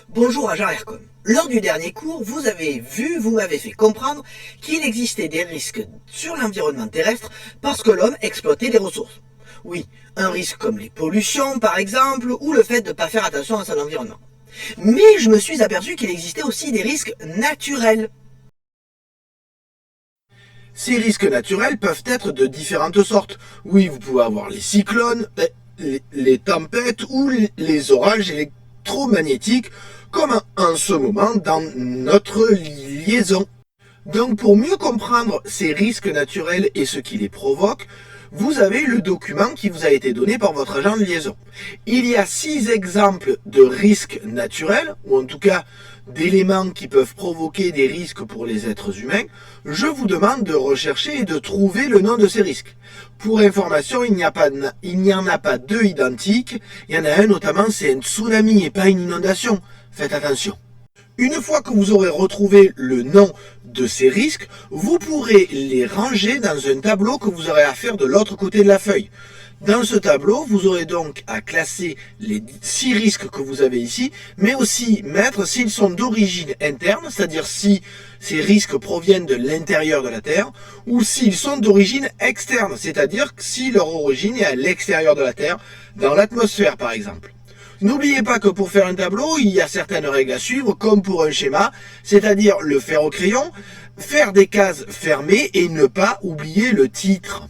Bonjour agent Aircom. Lors du dernier cours, vous m'avez fait comprendre qu'il existait des risques sur l'environnement terrestre parce que l'homme exploitait les ressources. Oui, un risque comme les pollutions par exemple, ou le fait de ne pas faire attention à son environnement. Mais je me suis aperçu qu'il existait aussi des risques naturels. Ces risques naturels peuvent être de différentes sortes. Oui, vous pouvez avoir les cyclones, les tempêtes ou les orages électromagnétiques, comme en ce moment dans notre liaison. Donc pour mieux comprendre ces risques naturels et ce qui les provoque, vous avez le document qui vous a été donné par votre agent de liaison. Il y a 6 exemples de risques naturels, ou en tout cas d'éléments qui peuvent provoquer des risques pour les êtres humains. Je vous demande de rechercher et de trouver le nom de ces risques. Pour information, il n'y en a pas deux identiques. Il y en a un notamment, c'est un tsunami et pas une inondation. Faites attention. Une fois que vous aurez retrouvé le nom de ces risques, vous pourrez les ranger dans un tableau que vous aurez à faire de l'autre côté de la feuille. Dans ce tableau, vous aurez donc à classer les 6 risques que vous avez ici, mais aussi mettre s'ils sont d'origine interne, c'est-à-dire si ces risques proviennent de l'intérieur de la Terre, ou s'ils sont d'origine externe, c'est-à-dire si leur origine est à l'extérieur de la Terre, dans l'atmosphère par exemple. N'oubliez pas que pour faire un tableau, il y a certaines règles à suivre, comme pour un schéma, c'est-à-dire le faire au crayon, faire des cases fermées et ne pas oublier le titre.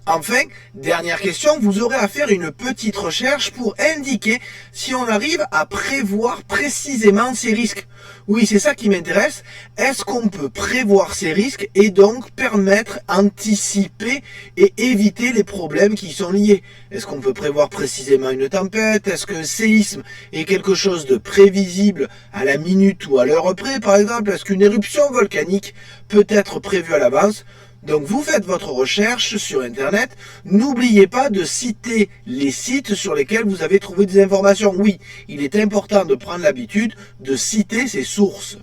Enfin, dernière question, vous aurez à faire une petite recherche pour indiquer si on arrive à prévoir précisément ces risques. Oui, c'est ça qui m'intéresse. Est-ce qu'on peut prévoir ces risques et donc permettre, anticiper et éviter les problèmes qui y sont liés? Est-ce qu'on peut prévoir précisément une tempête? Est-ce qu'un séisme est quelque chose de prévisible à la minute ou à l'heure près, par exemple? Est-ce qu'une éruption volcanique peut être prévue à l'avance? Donc vous faites votre recherche sur internet, n'oubliez pas de citer les sites sur lesquels vous avez trouvé des informations. Oui, il est important de prendre l'habitude de citer ces sources.